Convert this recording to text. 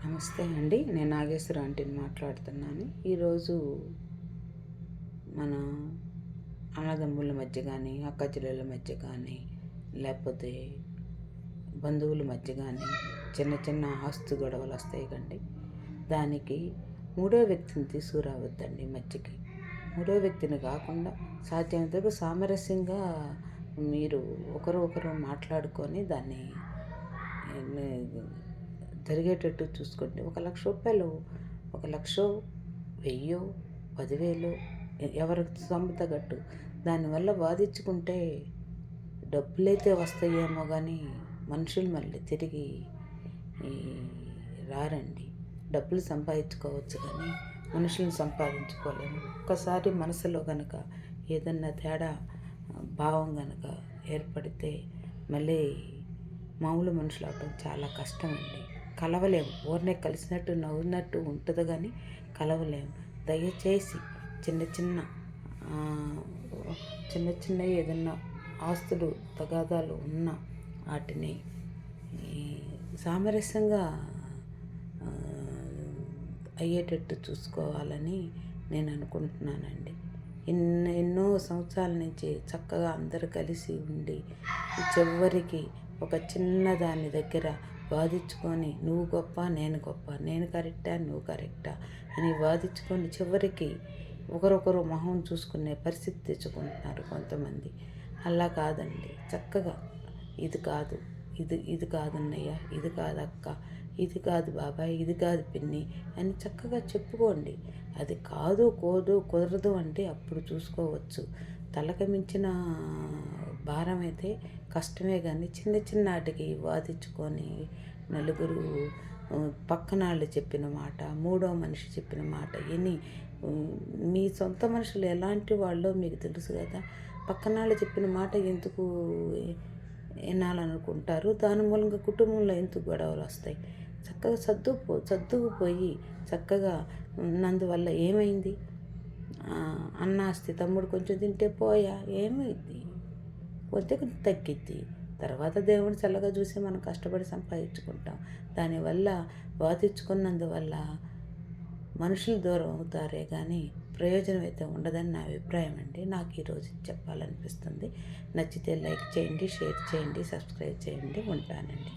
నమస్తే అండి. నేను నాగేశ్వర ఆంటీని మాట్లాడుతున్నాను. ఈరోజు మన అన్నదమ్ముల మధ్య కానీ, అక్క చెల్లెళ్ళ మధ్య కానీ, లేకపోతే బంధువుల మధ్య కానీ చిన్న చిన్న ఆస్తు గొడవలు వస్తాయి కండి. దానికి మూడో వ్యక్తిని తీసుకురావద్దండి మధ్యకి. మూడో వ్యక్తిని కాకుండా సాధ్యమైనంత సామరస్యంగా మీరు ఒకరు మాట్లాడుకొని దాన్ని జరిగేటట్టు చూసుకోండి. రూ. 1,00,000 1,00,000 1000 10,000 ఎవరికి సొమ్ము తగ్గట్టు దానివల్ల వాదించుకుంటే డబ్బులైతే వస్తాయేమో కానీ మనుషులు మళ్ళీ తిరిగి ఈ రారండి. డబ్బులు సంపాదించుకోవచ్చు కానీ మనుషులను సంపాదించుకోలేము. ఒక్కసారి మనసులో కనుక ఏదన్నా తేడా భావం కనుక ఏర్పడితే మళ్ళీ మామూలు మనుషులు అవటం చాలా కష్టం అండి. కలవలేము. ఊరినే కలిసినట్టు నవ్వున్నట్టు ఉంటుంది కానీ కలవలేము. దయచేసి చిన్న చిన్న ఏదన్నా ఆస్తులు తగాదాలు ఉన్న వాటిని సామరస్యంగా అయ్యేటట్టు చూసుకోవాలని నేను అనుకుంటున్నానండి. ఎన్నో సంవత్సరాల నుంచి చక్కగా అందరూ కలిసి ఉండి చివరికి ఒక చిన్న దాని దగ్గర వాదించుకొని నువ్వు గొప్ప నేను గొప్ప, నేను కరెక్టా నువ్వు కరెక్టా అని వాదించుకొని చివరికి ఒకరొకరు మొహం చూసుకునే పరిస్థితి తెచ్చుకుంటున్నారు కొంతమంది. అలా కాదండి. చక్కగా ఇది కాదు, ఇది కాదన్నయ్య, ఇది కాదు అక్క, ఇది కాదు బాబాయ్, ఇది కాదు పిన్ని అని చక్కగా చెప్పుకోండి. అది కాదు కుదరదు అంటే అప్పుడు చూసుకోవచ్చు. తలకు మించిన భారం అయితే కష్టమే కానీ చిన్న వాటికి వాదించుకొని నలుగురు పక్కన వాళ్ళు చెప్పిన మాట, మూడో మనిషి చెప్పిన మాట విని మీ సొంత మనుషులు ఎలాంటి వాళ్ళో మీకు తెలుసు కదా. పక్కన వాళ్ళు చెప్పిన మాట ఎందుకు వినాలనుకుంటారు? దాని మూలంగా కుటుంబంలో ఎందుకు గొడవలు వస్తాయి? చక్కగా సర్దుకుపోయి చక్కగా ఉన్నందువల్ల ఏమైంది? అన్నాస్తి తమ్ముడు కొంచెం తింటే పోయా ఏమైంది? కొంచెం తగ్గిద్ది. తర్వాత దేవుడు చల్లగా చూసి మనం కష్టపడి సంపాదించుకుంటాం. దానివల్ల వాదించుకున్నందువల్ల మనుషులు దూరం అవుతారే కానీ ప్రయోజనం అయితే ఉండదని నా అభిప్రాయం అండి. నాకు ఈరోజు చెప్పాలనిపిస్తుంది. నచ్చితే లైక్ చేయండి, షేర్ చేయండి, సబ్స్క్రైబ్ చేయండి. ఉంటానండి.